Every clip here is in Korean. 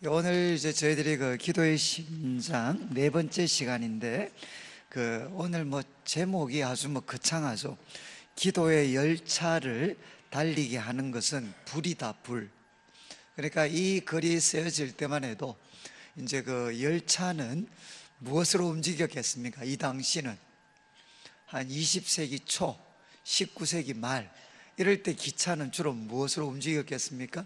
오늘 이제 저희들이 그 기도의 심장 네 번째 시간인데, 오늘 제목이 아주 거창하죠. 기도의 열차를 달리게 하는 것은 불이다, 불. 그러니까 이 글이 쓰여질 때만 해도 이제 그 열차는 무엇으로 움직였겠습니까? 이 당시는 한 20세기 초, 19세기 말 이럴 때 기차는 주로 무엇으로 움직였겠습니까?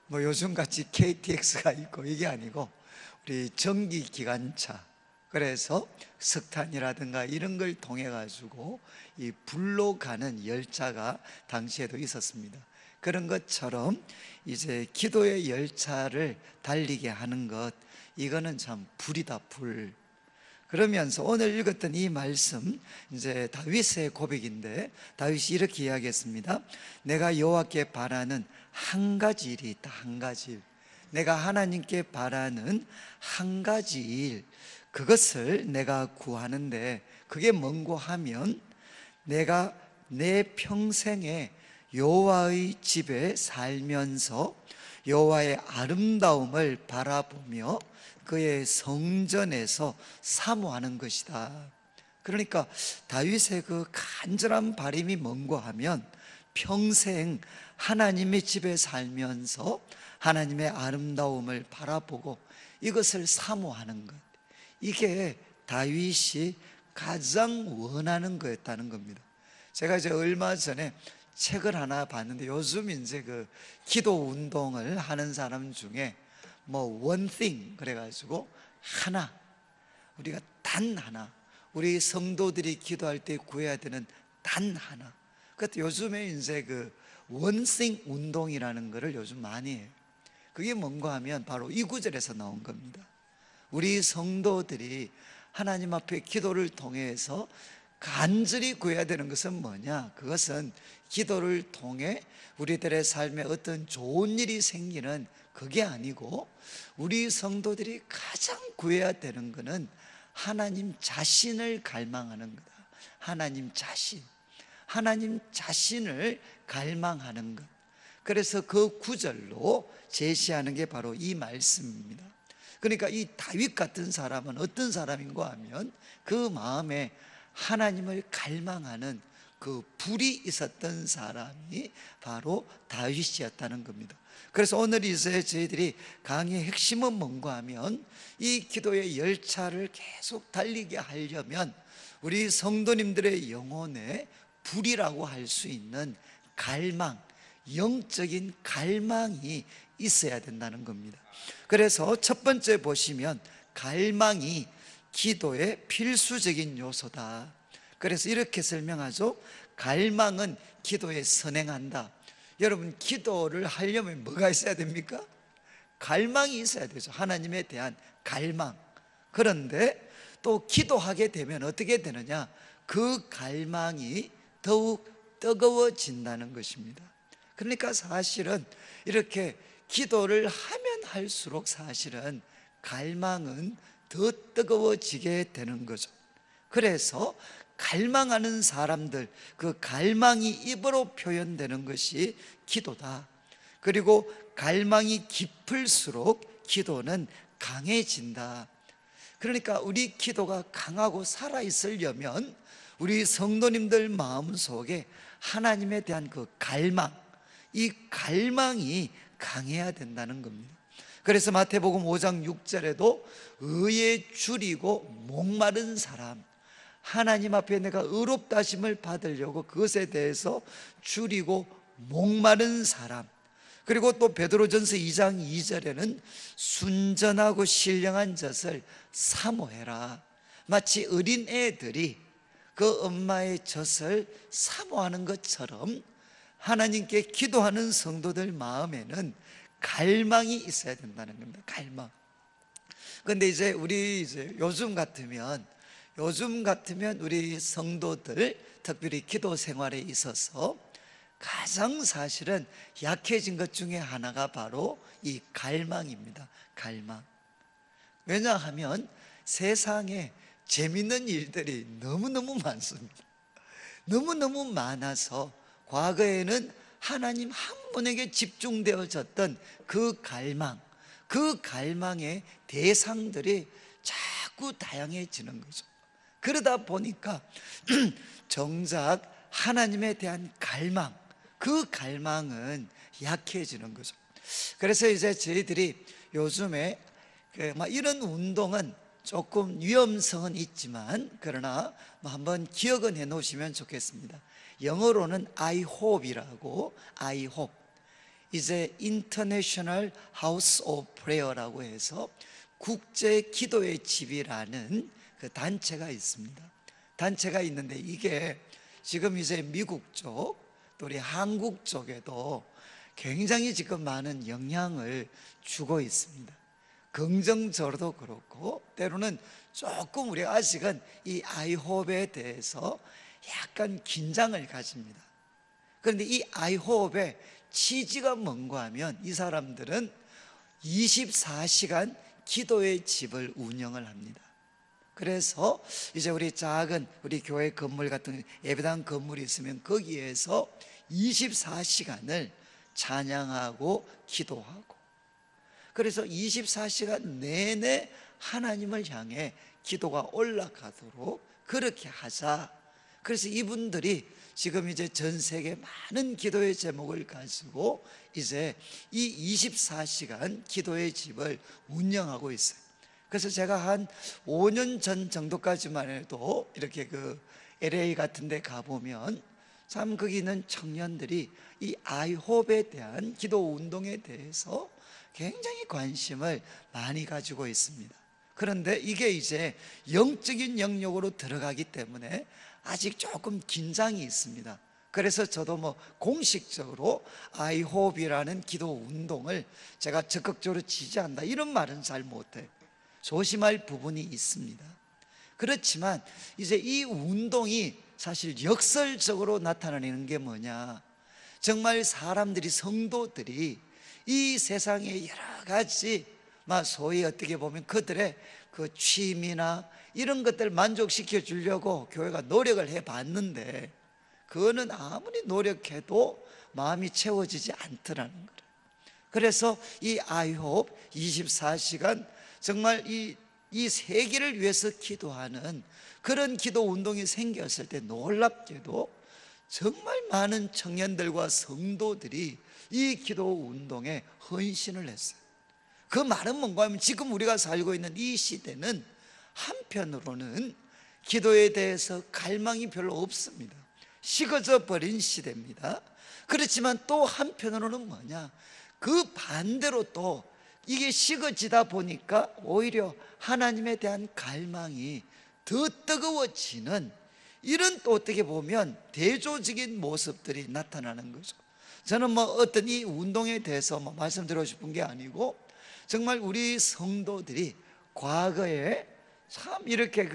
요즘같이 KTX가 있고 이게 아니고 우리 전기 기관차, 그래서 석탄이라든가 이런 걸 통해 가지고 이 불로 가는 열차가 당시에도 있었습니다. 그런 것처럼 이제 기도의 열차를 달리게 하는 것, 이거는 참 불이다, 불. 그러면서 오늘 읽었던 이 말씀, 이제 다윗의 고백인데, 다윗이 이렇게 이야기했습니다. 내가 여호와께 바라는 한 가지 일이 있다. 한 가지 일. 내가 하나님께 바라는 한 가지 일, 그것을 내가 구하는데, 그게 뭔고 하면 내가 내 평생에 여호와의 집에 살면서 여호와의 아름다움을 바라보며 그의 성전에서 사모하는 것이다. 그러니까 다윗의 그 간절한 바람이 뭔고 하면 평생 하나님의 집에 살면서 하나님의 아름다움을 바라보고 이것을 사모하는 것, 이게 다윗이 가장 원하는 거였다는 겁니다. 제가 이제 얼마 전에 책을 하나 봤는데, 요즘 이제 그 기도 운동을 하는 사람 중에 one thing 그래가지고 하나, 우리가 단 하나, 우리 성도들이 기도할 때 구해야 되는 단 하나. 그것도 요즘에 이제 그 one thing 운동이라는 거를 요즘 많이 해요. 그게 뭔가 하면 바로 이 구절에서 나온 겁니다. 우리 성도들이 하나님 앞에 기도를 통해서 간절히 구해야 되는 것은 뭐냐? 그것은 기도를 통해 우리들의 삶에 어떤 좋은 일이 생기는 그게 아니고, 우리 성도들이 가장 구해야 되는 것은 하나님 자신을 갈망하는 거다. 하나님 자신, 하나님 자신을 갈망하는 것. 그래서 그 구절로 제시하는 게 바로 이 말씀입니다. 그러니까 이 다윗 같은 사람은 어떤 사람인고 하면 그 마음에 하나님을 갈망하는 그 불이 있었던 사람이 바로 다윗이었다는 겁니다. 그래서 오늘 이제 저희들이 강의의 핵심은 뭔가 하면 이 기도의 열차를 계속 달리게 하려면 우리 성도님들의 영혼에 불이라고 할 수 있는 갈망, 영적인 갈망이 있어야 된다는 겁니다. 그래서 첫 번째 보시면 갈망이 기도의 필수적인 요소다. 그래서 이렇게 설명하죠. 갈망은 기도에 선행한다. 여러분, 기도를 하려면 뭐가 있어야 됩니까? 갈망이 있어야 되죠. 하나님에 대한 갈망. 그런데 또 기도하게 되면 어떻게 되느냐? 그 갈망이 더욱 뜨거워진다는 것입니다. 그러니까 사실은 이렇게 기도를 하면 할수록 사실은 갈망은 더 뜨거워지게 되는 거죠. 그래서 갈망하는 사람들, 그 갈망이 입으로 표현되는 것이 기도다. 그리고 갈망이 깊을수록 기도는 강해진다. 그러니까 우리 기도가 강하고 살아있으려면 우리 성도님들 마음속에 하나님에 대한 그 갈망, 이 갈망이 강해야 된다는 겁니다. 그래서 마태복음 5장 6절에도 의에 줄이고 목마른 사람, 하나님 앞에 내가 의롭다 하심을 받으려고 그것에 대해서 줄이고 목마른 사람, 그리고 또 베드로전서 2장 2절에는 순전하고 신령한 젖을 사모해라. 마치 어린애들이 그 엄마의 젖을 사모하는 것처럼 하나님께 기도하는 성도들 마음에는 갈망이 있어야 된다는 겁니다. 갈망. 그런데 이제 우리 요즘 같으면 우리 성도들, 특별히 기도 생활에 있어서 가장 사실은 약해진 것 중에 하나가 바로 이 갈망입니다. 갈망. 왜냐하면 세상에 재밌는 일들이 너무너무 많습니다. 너무너무 많아서 과거에는 하나님 한 분에게 집중되어졌던 그 갈망, 그 갈망의 대상들이 자꾸 다양해지는 거죠. 그러다 보니까 정작 하나님에 대한 갈망, 그 갈망은 약해지는 거죠. 그래서 이제 저희들이 요즘에 이런 운동은 조금 위험성은 있지만, 그러나 한번 기억은 해 놓으시면 좋겠습니다. 영어로는 I hope이라고, I hope, 이제 International House of Prayer라고 해서 국제 기도의 집이라는 그 단체가 있습니다. 단체가 있는데 이게 지금 이제 미국 쪽, 또 우리 한국 쪽에도 굉장히 지금 많은 영향을 주고 있습니다. 긍정적으로도 그렇고, 때로는 조금 우리가 아직은 이 아이홉에 대해서 약간 긴장을 가집니다. 그런데 이 아이홉의 취지가 뭔가 하면, 이 사람들은 24시간 기도의 집을 운영을 합니다. 그래서 이제 우리 작은 우리 교회 건물 같은 예배당 건물이 있으면 거기에서 24시간을 찬양하고 기도하고, 그래서 24시간 내내 하나님을 향해 기도가 올라가도록 그렇게 하자. 그래서 이분들이 지금 이제 전 세계 많은 기도의 제목을 가지고 이제 이 24시간 기도의 집을 운영하고 있어요. 그래서 제가 한 5년 전 정도까지만 해도 이렇게 그 LA 같은 데 가보면 참 거기 있는 청년들이 이 아이홉에 대한 기도 운동에 대해서 굉장히 관심을 많이 가지고 있습니다. 그런데 이게 이제 영적인 영역으로 들어가기 때문에 아직 조금 긴장이 있습니다. 그래서 저도 공식적으로 아이홉이라는 기도 운동을 제가 적극적으로 지지한다 이런 말은 잘 못해요. 조심할 부분이 있습니다. 그렇지만 이제 이 운동이 사실 역설적으로 나타나는 게 뭐냐, 정말 사람들이, 성도들이 이 세상의 여러 가지 소위 어떻게 보면 그들의 그 취미나 이런 것들 만족시켜 주려고 교회가 노력을 해봤는데, 그거는 아무리 노력해도 마음이 채워지지 않더라는 거예요. 그래서 이 아이홉 24시간 정말 이 세계를 위해서 기도하는 그런 기도 운동이 생겼을 때 놀랍게도 정말 많은 청년들과 성도들이 이 기도 운동에 헌신을 했어요. 그 말은 뭔가 하면 지금 우리가 살고 있는 이 시대는 한편으로는 기도에 대해서 갈망이 별로 없습니다. 식어져 버린 시대입니다. 그렇지만 또 한편으로는 뭐냐, 그 반대로 또 이게 식어지다 보니까 오히려 하나님에 대한 갈망이 더 뜨거워지는 이런, 또 어떻게 보면 대조적인 모습들이 나타나는 거죠. 저는 어떤 이 운동에 대해서 말씀드리고 싶은 게 아니고, 정말 우리 성도들이 과거에 참 이렇게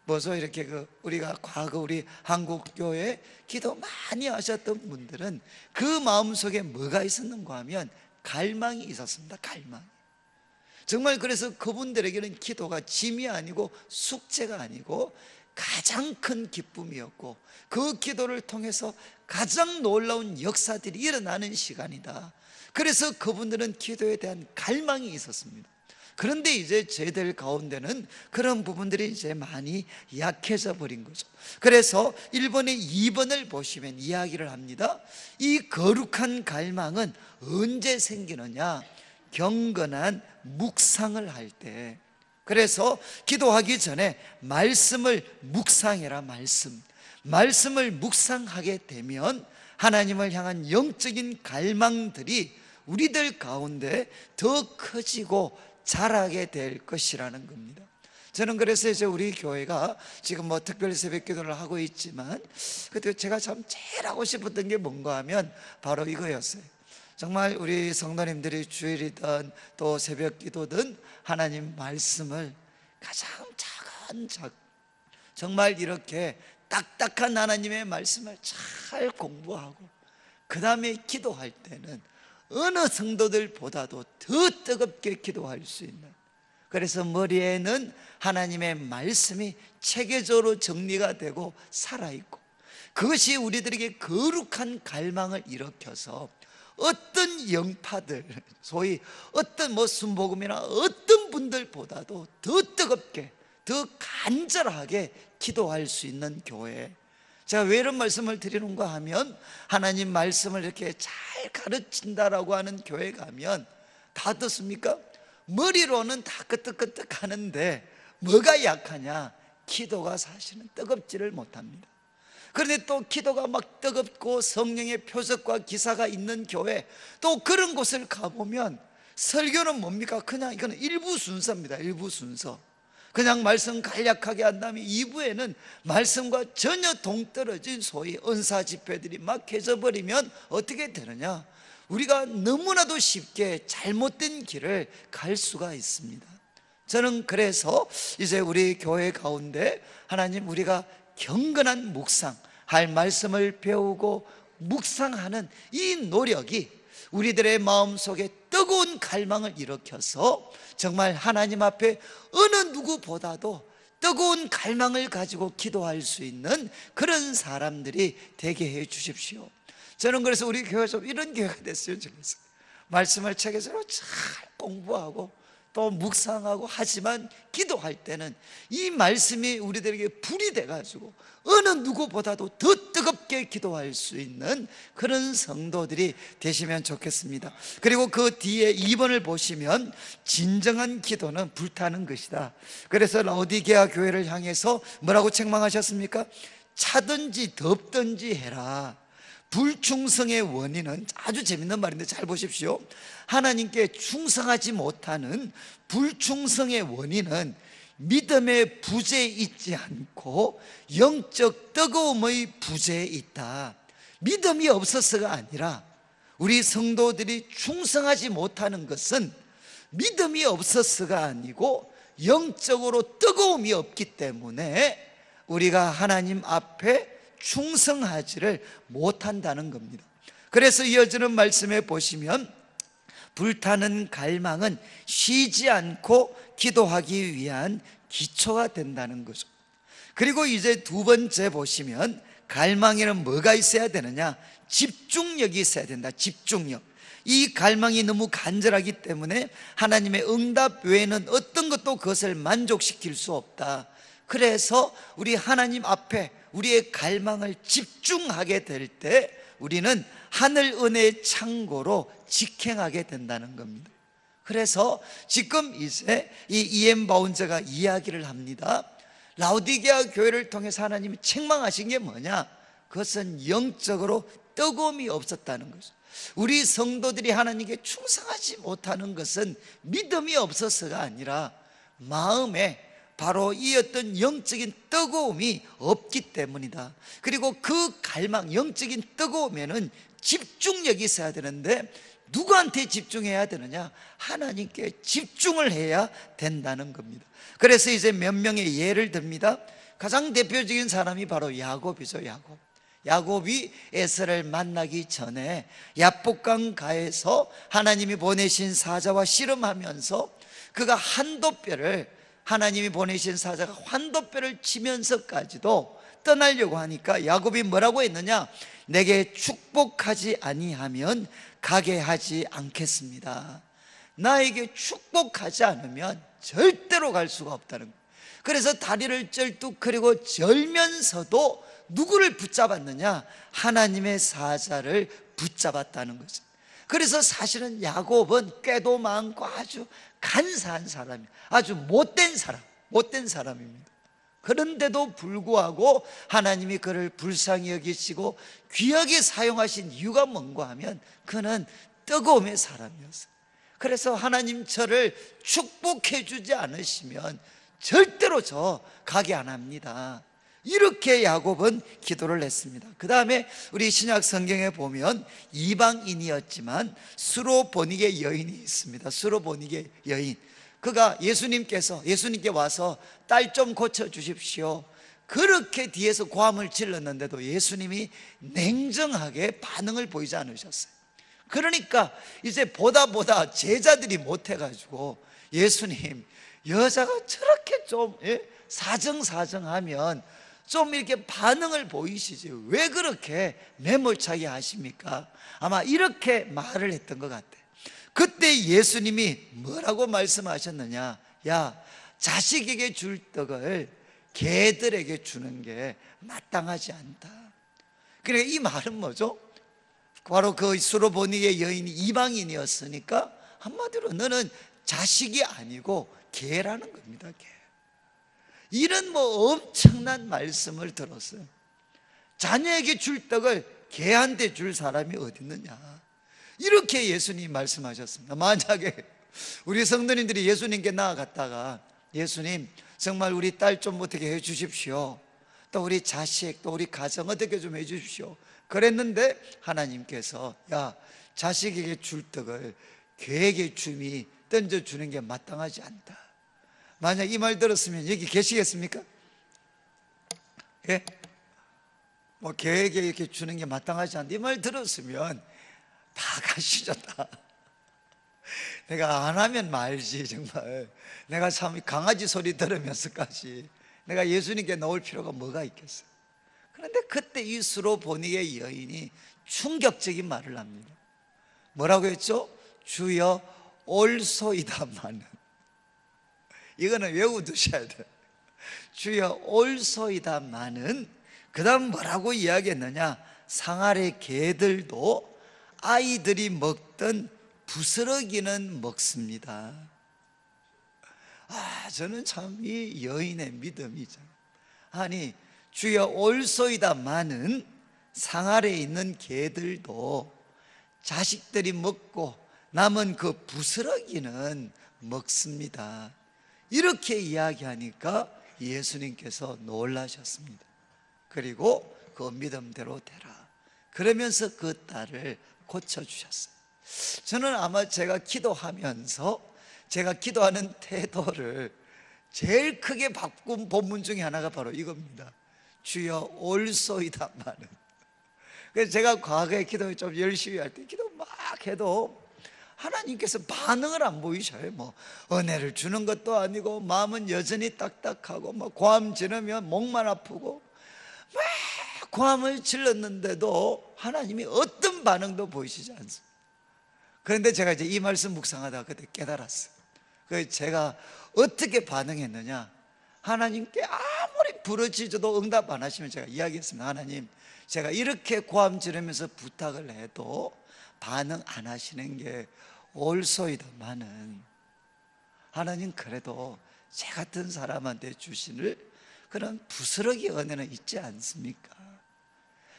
이렇게 우리가 과거 우리 한국교회 기도 많이 하셨던 분들은 그 마음속에 뭐가 있었는가 하면 갈망이 있었습니다. 갈망. 정말 그래서 그분들에게는 기도가 짐이 아니고 숙제가 아니고 가장 큰 기쁨이었고, 그 기도를 통해서 가장 놀라운 역사들이 일어나는 시간이다. 그래서 그분들은 기도에 대한 갈망이 있었습니다. 그런데 이제 저희들 가운데는 그런 부분들이 이제 많이 약해져 버린 거죠. 그래서 1번에 2번을 보시면 이야기를 합니다. 이 거룩한 갈망은 언제 생기느냐, 경건한 묵상을 할 때. 그래서 기도하기 전에 말씀을 묵상해라. 말씀을 묵상하게 되면 하나님을 향한 영적인 갈망들이 우리들 가운데 더 커지고 자라게 될 것이라는 겁니다. 저는 그래서 이제 우리 교회가 지금 특별 새벽 기도를 하고 있지만, 그때 제가 참 제일 하고 싶었던 게 뭔가 하면 바로 이거였어요. 정말 우리 성도님들이 주일이든 또 새벽 기도든 하나님 말씀을 가장 작은 정말 이렇게 딱딱한 하나님의 말씀을 잘 공부하고 그 다음에 기도할 때는 어느 성도들보다도 더 뜨겁게 기도할 수 있는, 그래서 머리에는 하나님의 말씀이 체계적으로 정리가 되고 살아있고, 그것이 우리들에게 거룩한 갈망을 일으켜서 어떤 영파들, 소위 어떤 순복음이나 어떤 분들보다도 더 뜨겁게, 더 간절하게 기도할 수 있는 교회. 제가 왜 이런 말씀을 드리는가 하면, 하나님 말씀을 이렇게 잘 가르친다라고 하는 교회 가면 다 어떻습니까? 머리로는 다 끄떡끄떡 하는데 뭐가 약하냐? 기도가 사실은 뜨겁지를 못합니다. 그런데 또 기도가 막 뜨겁고 성령의 표적과 기사가 있는 교회, 또 그런 곳을 가보면 설교는 뭡니까? 그냥 이거는 일부 순서입니다. 일부 순서. 그냥 말씀 간략하게 한 다음에 2부에는 말씀과 전혀 동떨어진 소위 은사 집회들이 막 해져버리면 어떻게 되느냐? 우리가 너무나도 쉽게 잘못된 길을 갈 수가 있습니다. 저는 그래서 이제 우리 교회 가운데 하나님, 우리가 경건한 묵상, 할 말씀을 배우고 묵상하는 이 노력이 우리들의 마음속에 뜨거운 갈망을 일으켜서 정말 하나님 앞에 어느 누구보다도 뜨거운 갈망을 가지고 기도할 수 있는 그런 사람들이 되게 해 주십시오. 저는 그래서 우리 교회가 좀 이런 교회가 됐으면 좋겠어요. 말씀을 책에서 잘 공부하고 또 묵상하고 하지만 기도할 때는 이 말씀이 우리들에게 불이 돼가지고 어느 누구보다도 더 뜨겁게 기도할 수 있는 그런 성도들이 되시면 좋겠습니다. 그리고 그 뒤에 2번을 보시면 진정한 기도는 불타는 것이다. 그래서 라오디게아 교회를 향해서 뭐라고 책망하셨습니까? 차든지 덥든지 해라. 불충성의 원인은, 아주 재밌는 말인데 잘 보십시오. 하나님께 충성하지 못하는 불충성의 원인은 믿음의 부재에 있지 않고 영적 뜨거움의 부재에 있다. 믿음이 없어서가 아니라, 우리 성도들이 충성하지 못하는 것은 믿음이 없어서가 아니고 영적으로 뜨거움이 없기 때문에 우리가 하나님 앞에 충성하지를 못한다는 겁니다. 그래서 이어지는 말씀에 보시면 불타는 갈망은 쉬지 않고 기도하기 위한 기초가 된다는 거죠. 그리고 이제 2번째 보시면 갈망에는 뭐가 있어야 되느냐? 집중력이 있어야 된다. 집중력. 이 갈망이 너무 간절하기 때문에 하나님의 응답 외에는 어떤 것도 그것을 만족시킬 수 없다. 그래서 우리 하나님 앞에 우리의 갈망을 집중하게 될 때 우리는 하늘 은혜의 창고로 직행하게 된다는 겁니다. 그래서 지금 이제 이 E.M. 바운저가 이야기를 합니다. 라오디게아 교회를 통해서 하나님이 책망하신 게 뭐냐? 그것은 영적으로 뜨거움이 없었다는 거죠. 우리 성도들이 하나님께 충성하지 못하는 것은 믿음이 없어서가 아니라 마음에 바로 이 어떤 영적인 뜨거움이 없기 때문이다. 그리고 그 갈망, 영적인 뜨거움에는 집중력이 있어야 되는데 누구한테 집중해야 되느냐? 하나님께 집중을 해야 된다는 겁니다. 그래서 이제 몇 명의 예를 듭니다. 가장 대표적인 사람이 바로 야곱이죠. 야곱이 에서를 만나기 전에 야복강 가에서 하나님이 보내신 사자와 씨름하면서 그가 한도뼈를, 하나님이 보내신 사자가 환도뼈를 치면서까지도 떠나려고 하니까 야곱이 뭐라고 했느냐? 내게 축복하지 아니하면 가게 하지 않겠습니다. 나에게 축복하지 않으면 절대로 갈 수가 없다는 거예요. 그래서 다리를 쩔뚝거리고 절면서도 누구를 붙잡았느냐? 하나님의 사자를 붙잡았다는 거죠. 그래서 사실은 야곱은 꾀도 많고 아주 간사한 사람이에요. 아주 못된 사람입니다. 그런데도 불구하고 하나님이 그를 불쌍히 여기시고 귀하게 사용하신 이유가 뭔가 하면 그는 뜨거움의 사람이었어요. 그래서 하나님 저를 축복해 주지 않으시면 절대로 저 가게 안 합니다. 이렇게 야곱은 기도를 했습니다. 그 다음에 우리 신약 성경에 보면 이방인이었지만 수로보닉의 여인이 있습니다. 수로보닉의 여인, 그가 예수님께 와서 딸 좀 고쳐주십시오, 그렇게 뒤에서 고함을 질렀는데도 예수님이 냉정하게 반응을 보이지 않으셨어요. 그러니까 이제 보다 제자들이 못해가지고 예수님, 여자가 저렇게 좀 사정하면 좀 이렇게 반응을 보이시지 왜 그렇게 매몰차게 하십니까? 아마 이렇게 말을 했던 것 같아요. 그때 예수님이 뭐라고 말씀하셨느냐? 야, 자식에게 줄 떡을 개들에게 주는 게 마땅하지 않다. 그러니까 이 말은 뭐죠? 바로 그 수로보니의 여인이 이방인이었으니까 한마디로 너는 자식이 아니고 개라는 겁니다. 개. 이런 뭐 엄청난 말씀을 들었어요. 자녀에게 줄 떡을 개한테 줄 사람이 어디 있느냐, 이렇게 예수님이 말씀하셨습니다. 만약에 우리 성도님들이 예수님께 나아갔다가 예수님 정말 우리 딸 좀 어떻게 해 주십시오, 또 우리 자식, 또 우리 가정 어떻게 좀 해 주십시오 그랬는데 하나님께서 야, 자식에게 줄 떡을 개에게 줌이 던져주는 게 마땅하지 않다. 만약 이 말 들었으면 여기 계시겠습니까? 예? 뭐 개에게 이렇게 주는 게 마땅하지 않다 이 말 들었으면 다 가시죠. 다. 내가 안 하면 말지. 정말 내가 참 강아지 소리 들으면서까지 내가 예수님께 나올 필요가 뭐가 있겠어요? 그런데 그때 이 수로보니의 여인이 충격적인 말을 합니다. 뭐라고 했죠? 주여 올소이다마는. 이거는 외워두셔야 돼요. 주여 올소이다마는. 그 다음 뭐라고 이야기했느냐? 상아래 개들도 아이들이 먹던 부스러기는 먹습니다. 저는 참 이 여인의 믿음이죠. 아니, 주여 올소이다마는 상아래 있는 개들도 자식들이 먹고 남은 그 부스러기는 먹습니다. 이렇게 이야기하니까 예수님께서 놀라셨습니다. 그리고 그 믿음대로 되라 그러면서 그 딸을 고쳐주셨어요. 저는 아마 제가 기도하면서 제가 기도하는 태도를 제일 크게 바꾼 본문 중에 하나가 바로 이겁니다. 주여 올소이다마는. 그래서 제가 과거에 기도 좀 열심히 할 때 기도 막 해도 하나님께서 반응을 안 보이셔요. 뭐 은혜를 주는 것도 아니고 마음은 여전히 딱딱하고 뭐 고함 지르면 목만 아프고 막 고함을 질렀는데도 하나님이 어떤 반응도 보이시지 않습니다. 그런데 제가 이제 이 말씀 묵상하다가 그때 깨달았어요. 그래서 제가 어떻게 반응했느냐, 하나님께 아무리 부르짖어도 응답 안 하시면 제가 이야기했습니다. 하나님, 제가 이렇게 고함 지르면서 부탁을 해도 반응 안 하시는 게 올소이다마는 하나님 그래도 제 같은 사람한테 주시는 그런 부스러기 은혜는 있지 않습니까?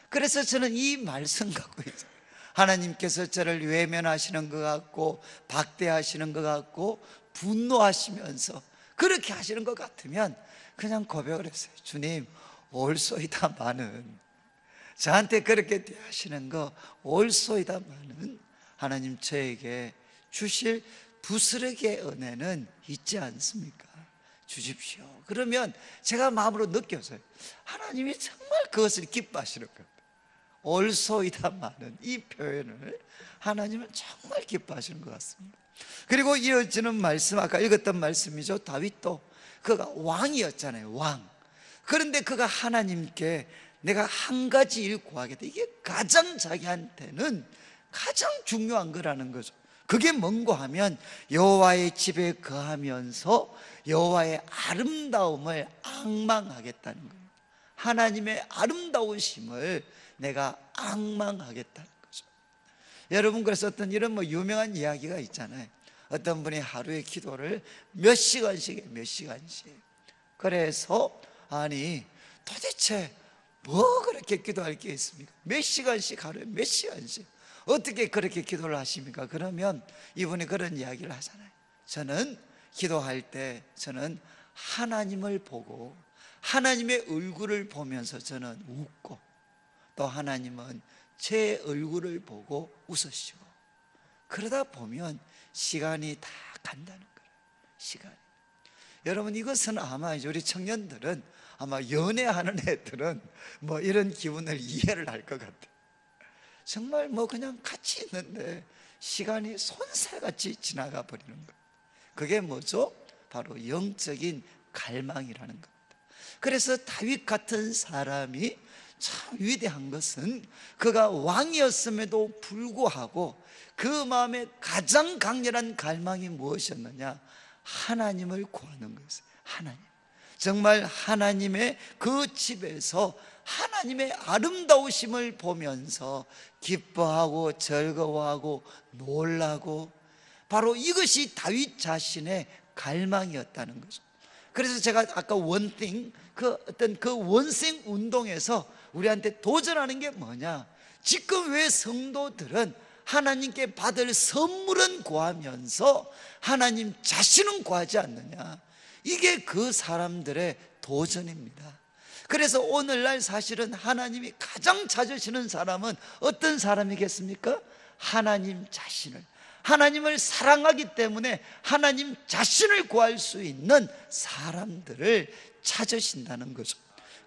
그래서 저는 이 말씀 갖고 있어요. 하나님께서 저를 외면하시는 것 같고 박대하시는 것 같고 분노하시면서 그렇게 하시는 것 같으면 그냥 고백을 했어요. 주님, 올소이다마는 저한테 그렇게 대하시는 거 올소이다마는 하나님 저에게 주실 부스러기의 은혜는 있지 않습니까? 주십시오. 그러면 제가 마음으로 느꼈어요. 하나님이 정말 그것을 기뻐하시는 것 같아요. 올소이다마는 이 표현을 하나님은 정말 기뻐하시는 것 같습니다. 그리고 이어지는 말씀, 아까 읽었던 말씀이죠. 다윗도 그가 왕이었잖아요. 왕. 그런데 그가 하나님께 내가 한 가지 일 구하겠다. 이게 가장 자기한테는 가장 중요한 거라는 거죠. 그게 뭔고 하면 여호와의 집에 거하면서 여호와의 아름다움을 앙망하겠다는 거예요. 하나님의 아름다우심을 내가 앙망하겠다는 거죠. 여러분, 그래서 어떤 이런 뭐 유명한 이야기가 있잖아요. 어떤 분이 하루에 기도를 몇 시간씩 해요. 몇 시간씩. 그래서 아니 도대체 뭐 그렇게 기도할 게 있습니까? 몇 시간씩, 하루에 몇 시간씩 어떻게 그렇게 기도를 하십니까? 그러면 이분이 그런 이야기를 하잖아요. 저는 기도할 때 저는 하나님을 보고 하나님의 얼굴을 보면서 저는 웃고 또 하나님은 제 얼굴을 보고 웃으시고 그러다 보면 시간이 다 간다는 거예요. 시간이. 여러분, 이것은 아마 우리 청년들은 아마 연애하는 애들은 뭐 이런 기분을 이해를 할 것 같아요. 정말 뭐 그냥 같이 있는데 시간이 손살같이 지나가 버리는 것. 그게 뭐죠? 바로 영적인 갈망이라는 겁니다. 그래서 다윗 같은 사람이 참 위대한 것은 그가 왕이었음에도 불구하고 그 마음에 가장 강렬한 갈망이 무엇이었느냐? 하나님을 구하는 것이에요. 하나님, 정말 하나님의 그 집에서 하나님의 아름다우심을 보면서 기뻐하고 즐거워하고 놀라고, 바로 이것이 다윗 자신의 갈망이었다는 거죠. 그래서 제가 아까 원띵, 그 어떤 그 원생 운동에서 우리한테 도전하는 게 뭐냐? 지금 왜 성도들은 하나님께 받을 선물은 구하면서 하나님 자신은 구하지 않느냐? 이게 그 사람들의 도전입니다. 그래서 오늘날 사실은 하나님이 가장 찾으시는 사람은 어떤 사람이겠습니까? 하나님 자신을, 하나님을 사랑하기 때문에 하나님 자신을 구할 수 있는 사람들을 찾으신다는 거죠.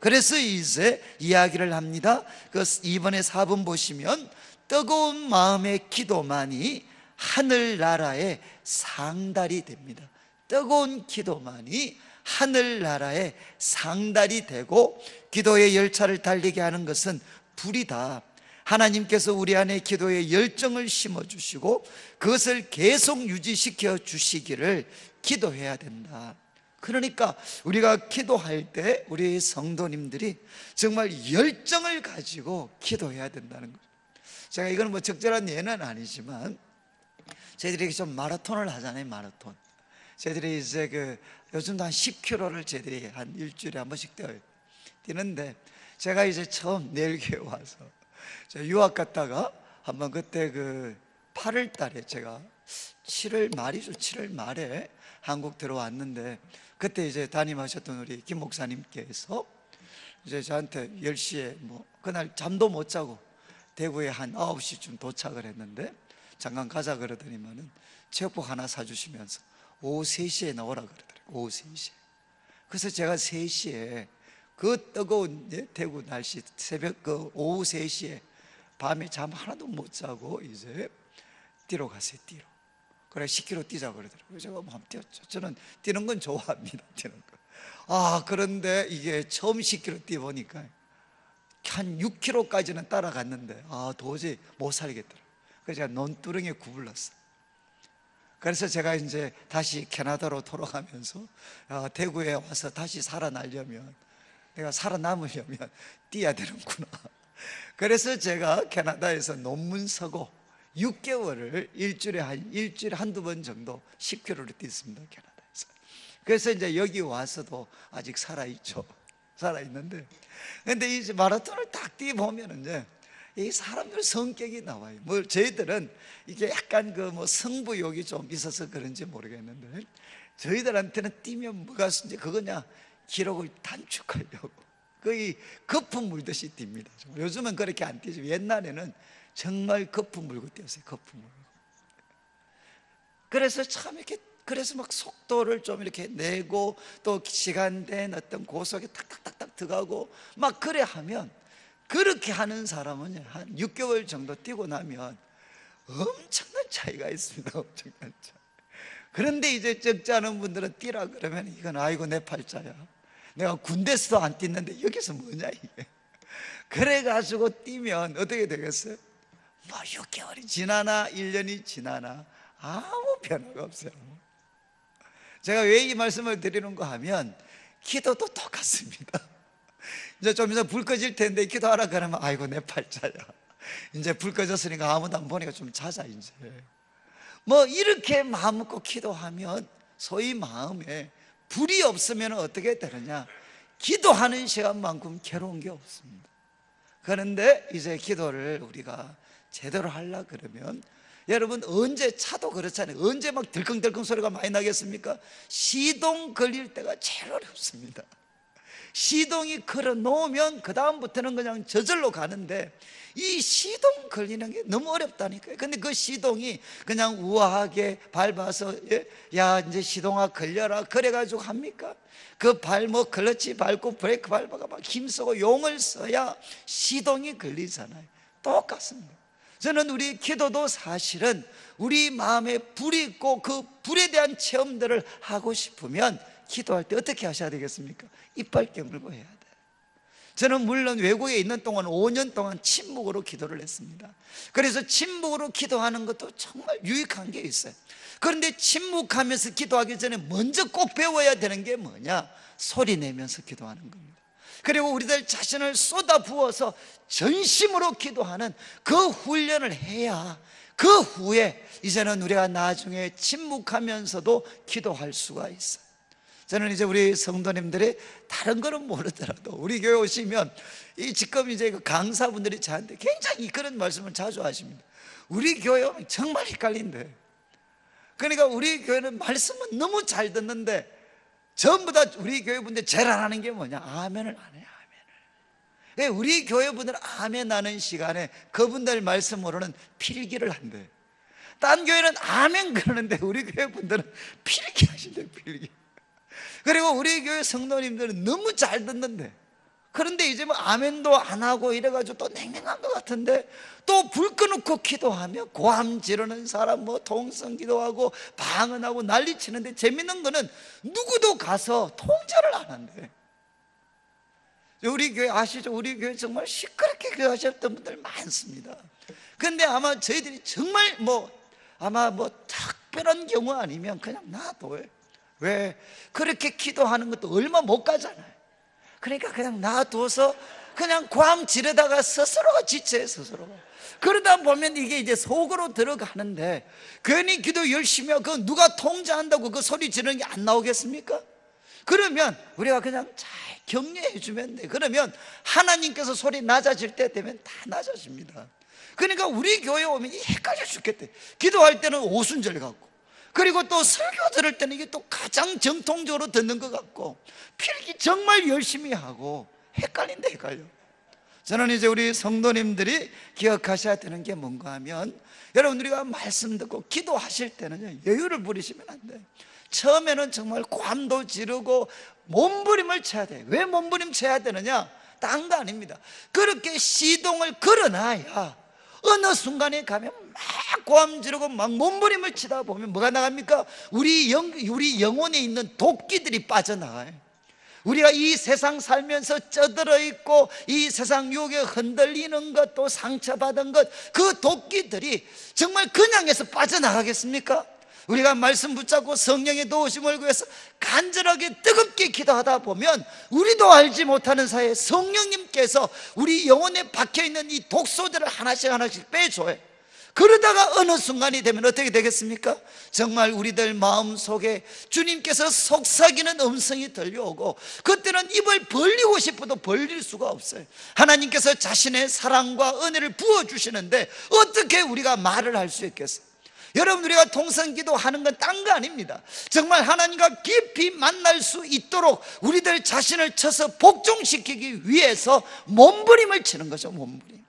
그래서 이제 이야기를 합니다. 그 이번에 4번 보시면 뜨거운 마음의 기도만이 하늘나라의 상달이 됩니다. 뜨거운 기도만이 하늘나라의 상달이 되고, 기도의 열차를 달리게 하는 것은 불이다. 하나님께서 우리 안에 기도의 열정을 심어주시고 그것을 계속 유지시켜 주시기를 기도해야 된다. 그러니까 우리가 기도할 때 우리 성도님들이 정말 열정을 가지고 기도해야 된다는 거죠. 제가 이건 뭐 적절한 예는 아니지만, 저희들이 좀 마라톤을 하잖아요. 마라톤. 저희들이 이제 요즘도 한 10km를 저희들이 한 일주일에 한 번씩 뛰는데, 제가 이제 처음 내일교회 와서 유학 갔다가 한번 그때 8월 달에 제가 7월 말이죠. 7월 말에 한국 들어왔는데, 그때 이제 담임하셨던 우리 김 목사님께서 이제 저한테 10시에 그날 잠도 못 자고 대구에 한 9시쯤 도착을 했는데, 잠깐 가자 그러더니만은 체육복 하나 사주시면서 오후 3시에 나오라 그러더라고요. 오후 3시에. 그래서 제가 3시에 그 뜨거운 대구 날씨, 새벽 오후 3시에 밤에 잠 하나도 못 자고 이제 뛰러 갔어요. 뛰러. 그래 10km 뛰자 그러더라고요. 제가 한번 뛰었죠. 저는 뛰는 건 좋아합니다. 뛰는 거. 그런데 이게 처음 10km 뛰어보니까 한 6km까지는 따라갔는데 도저히 못 살겠더라고요. 그래서 제가 논두렁에 구불렀어요. 그래서 제가 이제 다시 캐나다로 돌아가면서 대구에 와서 다시 살아나려면, 내가 살아남으려면 뛰어야 되는구나. 그래서 제가 캐나다에서 논문 서고 6개월을 일주일에 한두 번 정도 10km를 뛰었습니다. 캐나다에서. 그래서 이제 여기 와서도 아직 살아있죠. 살아있는데, 근데 이제 마라톤을 딱 뛰어보면 이제 이 사람들 성격이 나와요. 저희들은 이게 약간 승부욕이 좀 있어서 그런지 모르겠는데, 저희들한테는 뛰면 뭐가 이제 그거냐, 기록을 단축하려고 거의 거품 물듯이 뜁니다. 요즘은 그렇게 안 뛰죠. 옛날에는 정말 거품 물고 뛰었어요. 거품 물고. 그래서 참 이렇게, 그래서 막 속도를 좀 이렇게 내고 또 시간된 어떤 고속에 탁탁탁탁 들어가고 막 그래 하면, 그렇게 하는 사람은 한 6개월 정도 뛰고 나면 엄청난 차이가 있습니다. 엄청난 차이. 그런데 이제 적지 않은 분들은 뛰라 그러면 이건 아이고 내 팔자야, 내가 군대에서도 안 뛰는데 여기서 뭐냐 이게. 그래가지고 뛰면 어떻게 되겠어요? 6개월이 지나나 1년이 지나나 아무 변화가 없어요. 제가 왜 이 말씀을 드리는가 하면, 기도도 똑같습니다. 이제 좀 이따 불 꺼질 텐데 기도하라 그러면 아이고 내 팔자야, 이제 불 꺼졌으니까 아무도 안 보니까 좀 자자 이제. 이렇게 마음 먹고 기도하면 소위 마음에 불이 없으면 어떻게 되느냐, 기도하는 시간만큼 괴로운 게 없습니다. 그런데 이제 기도를 우리가 제대로 하려 그러면, 여러분 언제, 차도 그렇잖아요. 언제 막 들컹들컹 소리가 많이 나겠습니까? 시동 걸릴 때가 제일 어렵습니다. 시동이 걸어 놓으면 그 다음부터는 그냥 저절로 가는데, 이 시동 걸리는 게 너무 어렵다니까요. 근데 그 시동이 그냥 우아하게 밟아서 야 이제 시동아 걸려라 그래가지고 합니까? 그 클러치 밟고 브레이크 밟아가 막 힘쓰고 용을 써야 시동이 걸리잖아요. 똑같습니다. 저는 우리 기도도 사실은 우리 마음에 불이 있고 그 불에 대한 체험들을 하고 싶으면 기도할 때 어떻게 하셔야 되겠습니까? 이빨 깨물고 해야 돼. 저는 물론 외국에 있는 동안 5년 동안 침묵으로 기도를 했습니다. 그래서 침묵으로 기도하는 것도 정말 유익한 게 있어요. 그런데 침묵하면서 기도하기 전에 먼저 꼭 배워야 되는 게 뭐냐? 소리 내면서 기도하는 겁니다. 그리고 우리들 자신을 쏟아 부어서 전심으로 기도하는 그 훈련을 해야 그 후에 이제는 우리가 나중에 침묵하면서도 기도할 수가 있어요. 저는 이제 우리 성도님들이 다른 거는 모르더라도 우리 교회 오시면 지금 이제 그 강사분들이 저한테 굉장히 그런 말씀을 자주 하십니다. 우리 교회 오면 정말 헷갈린대. 그러니까 우리 교회는 말씀은 너무 잘 듣는데 전부 다 우리 교회 분들 제일 안 하는 게 뭐냐? 아멘을 안 해요. 아멘을. 우리 교회 분들은 아멘 하는 시간에 그분들 말씀으로는 필기를 한대. 딴 교회는 아멘 그러는데 우리 교회 분들은 필기 하신대. 필기. 그리고 우리 교회 성도님들은 너무 잘 듣는데, 그런데 이제 뭐 아멘도 안 하고 이래가지고 또 냉랭한 것 같은데 또 불 꺼놓고 기도하며 고함 지르는 사람, 뭐 통성 기도하고 방언하고 난리치는데 재밌는 거는 누구도 가서 통제를 안 한대. 우리 교회 아시죠? 우리 교회 정말 시끄럽게 교회하셨던 분들 많습니다. 근데 아마 저희들이 정말 아마 특별한 경우 아니면 그냥 놔둬요. 왜? 그렇게 기도하는 것도 얼마 못 가잖아요. 그러니까 그냥 놔둬서 그냥 고함 지르다가 스스로가 지쳐요. 스스로가. 그러다 보면 이게 이제 속으로 들어가는데, 괜히 기도 열심히 하고 그거 누가 통제한다고 그 소리 지르는 게 안 나오겠습니까? 그러면 우리가 그냥 잘 격려해 주면 돼. 그러면 하나님께서 소리 낮아질 때 되면 다 낮아집니다. 그러니까 우리 교회 오면 헷갈려 죽겠대. 기도할 때는 오순절 같고, 그리고 또 설교 들을 때는 이게 또 가장 정통적으로 듣는 것 같고, 필기 정말 열심히 하고 헷갈린다. 헷갈려. 저는 이제 우리 성도님들이 기억하셔야 되는 게 뭔가 하면, 여러분 우리가 말씀 듣고 기도하실 때는 여유를 부리시면 안 돼요. 처음에는 정말 고함도 지르고 몸부림을 쳐야 돼요. 왜 몸부림 쳐야 되느냐? 딴 거 아닙니다. 그렇게 시동을 걸어놔야 어느 순간에 가면 막 고함 지르고 막 몸부림을 치다 보면 뭐가 나갑니까? 우리 영혼에 있는 도끼들이 빠져나가요. 우리가 이 세상 살면서 쩌들어 있고 이 세상 유혹에 흔들리는 것, 또 상처받은 것, 그 도끼들이 정말 그냥 해서 빠져나가겠습니까? 우리가 말씀 붙잡고 성령의 도우심을 구해서 간절하게 뜨겁게 기도하다 보면 우리도 알지 못하는 사이에 성령님께서 우리 영혼에 박혀있는 이 독소들을 하나씩 빼줘요. 그러다가 어느 순간이 되면 어떻게 되겠습니까? 정말 우리들 마음속에 주님께서 속삭이는 음성이 들려오고, 그때는 입을 벌리고 싶어도 벌릴 수가 없어요. 하나님께서 자신의 사랑과 은혜를 부어주시는데 어떻게 우리가 말을 할 수 있겠어요? 여러분, 우리가 통성기도 하는 건 딴 거 아닙니다. 정말 하나님과 깊이 만날 수 있도록 우리들 자신을 쳐서 복종시키기 위해서 몸부림을 치는 거죠. 몸부림.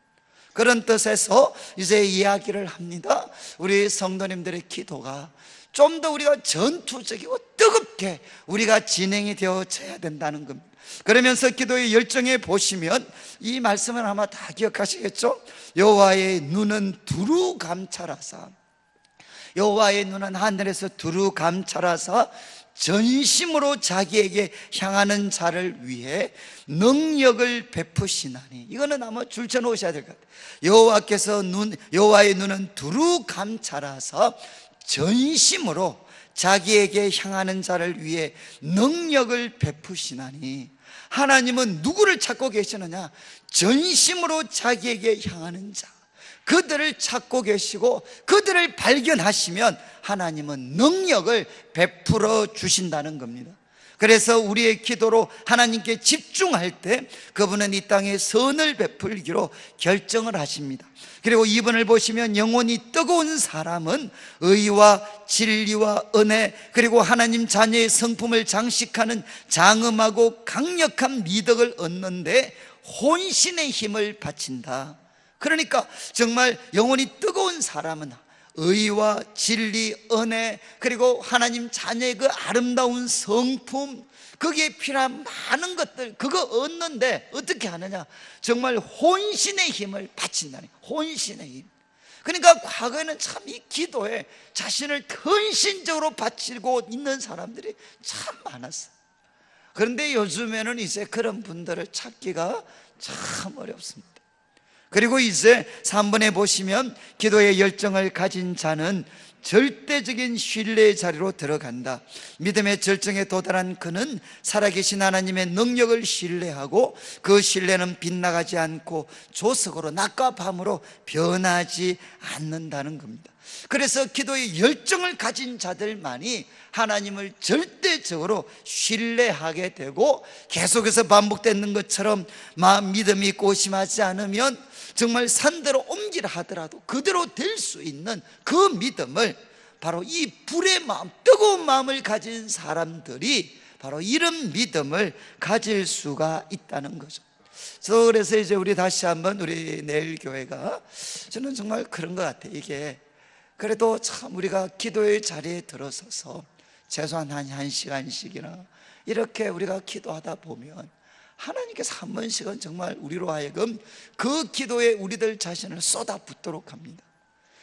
그런 뜻에서 이제 이야기를 합니다. 우리 성도님들의 기도가 좀 더 우리가 전투적이고 뜨겁게 우리가 진행이 되어져야 된다는 겁니다. 그러면서 기도의 열정에 보시면 이 말씀을 아마 다 기억하시겠죠? 여호와의 눈은 두루 감찰하사, 여호와의 눈은 하늘에서 두루 감찰하사 전심으로 자기에게 향하는 자를 위해 능력을 베푸시나니. 이거는 아마 줄쳐 놓으셔야 될 것 같아요. 여호와의 눈은 두루 감찰하사 전심으로 자기에게 향하는 자를 위해 능력을 베푸시나니. 하나님은 누구를 찾고 계시느냐? 전심으로 자기에게 향하는 자, 그들을 찾고 계시고 그들을 발견하시면 하나님은 능력을 베풀어 주신다는 겁니다. 그래서 우리의 기도로 하나님께 집중할 때 그분은 이 땅에 선을 베풀기로 결정을 하십니다. 그리고 이분을 보시면 영혼이 뜨거운 사람은 의와 진리와 은혜, 그리고 하나님 자녀의 성품을 장식하는 장엄하고 강력한 미덕을 얻는데 혼신의 힘을 바친다. 그러니까 정말 영혼이 뜨거운 사람은 의와 진리, 은혜, 그리고 하나님 자녀의 그 아름다운 성품, 거기에 필요한 많은 것들, 그거 얻는데 어떻게 하느냐? 정말 혼신의 힘을 바친다니. 혼신의 힘. 그러니까 과거에는 참 이 기도에 자신을 헌신적으로 바치고 있는 사람들이 참 많았어요. 그런데 요즘에는 이제 그런 분들을 찾기가 참 어렵습니다. 그리고 이제 3번에 보시면 기도의 열정을 가진 자는 절대적인 신뢰의 자리로 들어간다. 믿음의 절정에 도달한 그는 살아계신 하나님의 능력을 신뢰하고 그 신뢰는 빗나가지 않고 조석으로 낮과 밤으로 변하지 않는다는 겁니다. 그래서 기도의 열정을 가진 자들만이 하나님을 절대적으로 신뢰하게 되고, 계속해서 반복되는 것처럼 믿음이 있고 심하지 않으면 정말 산대로 옮기라 하더라도 그대로 될 수 있는 그 믿음을, 바로 이 불의 마음, 뜨거운 마음을 가진 사람들이 바로 이런 믿음을 가질 수가 있다는 거죠. 그래서 이제 우리 다시 한번 우리 내일 교회가, 저는 정말 그런 것 같아요. 이게 그래도 참 우리가 기도의 자리에 들어서서 최소한 한 시간씩이나 이렇게 우리가 기도하다 보면 하나님께서 한 번씩은 정말 우리로 하여금 그 기도에 우리들 자신을 쏟아붓도록 합니다.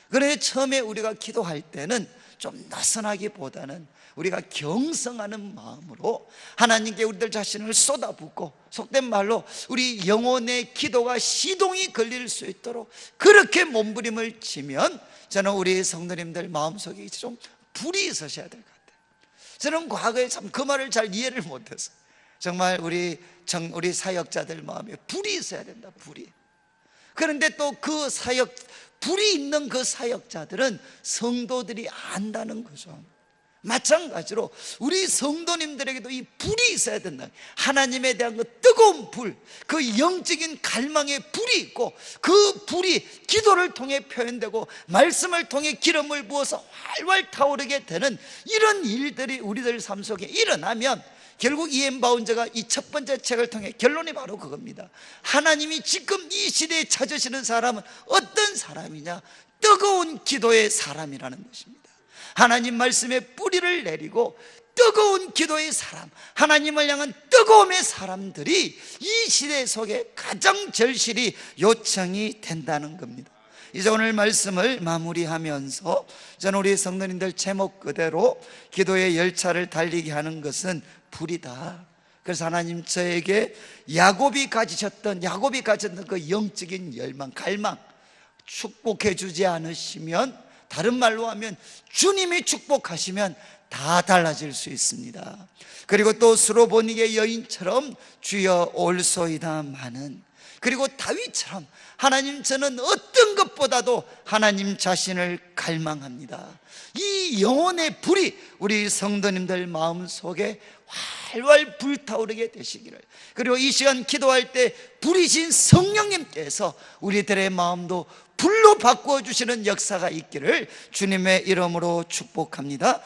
그래 처음에 우리가 기도할 때는 좀 나선하기보다는 우리가 경성하는 마음으로 하나님께 우리들 자신을 쏟아붓고, 속된 말로 우리 영혼의 기도가 시동이 걸릴 수 있도록 그렇게 몸부림을 치면, 저는 우리 성도님들 마음속에 좀 불이 있으셔야 될 것 같아요. 저는 과거에 참 그 말을 잘 이해를 못했어요. 정말 우리 사역자들 마음에 불이 있어야 된다, 불이. 그런데 또 그 불이 있는 그 사역자들은 성도들이 안다는 거죠. 마찬가지로 우리 성도님들에게도 이 불이 있어야 된다. 하나님에 대한 그 뜨거운 불, 그 영적인 갈망의 불이 있고, 그 불이 기도를 통해 표현되고 말씀을 통해 기름을 부어서 활활 타오르게 되는 이런 일들이 우리들 삶 속에 일어나면, 결국 이엠 바운저가 이 첫 번째 책을 통해 결론이 바로 그겁니다. 하나님이 지금 이 시대에 찾으시는 사람은 어떤 사람이냐? 뜨거운 기도의 사람이라는 것입니다. 하나님 말씀에 뿌리를 내리고 뜨거운 기도의 사람, 하나님을 향한 뜨거움의 사람들이 이 시대 속에 가장 절실히 요청이 된다는 겁니다. 이제 오늘 말씀을 마무리하면서 저는 우리 성도님들 제목 그대로 기도의 열차를 달리게 하는 것은 불이다. 그래서 하나님 저에게 야곱이 가졌던 그 영적인 열망, 갈망 축복해 주지 않으시면, 다른 말로 하면 주님이 축복하시면 다 달라질 수 있습니다. 그리고 또 스로보닉의 여인처럼 주여 올소이다마는, 그리고 다윗처럼 하나님 저는 어떤 것보다도 하나님 자신을 갈망합니다. 이 영혼의 불이 우리 성도님들 마음속에 활활 불타오르게 되시기를, 그리고 이 시간 기도할 때 불이신 성령님께서 우리들의 마음도 불로 바꾸어 주시는 역사가 있기를 주님의 이름으로 축복합니다.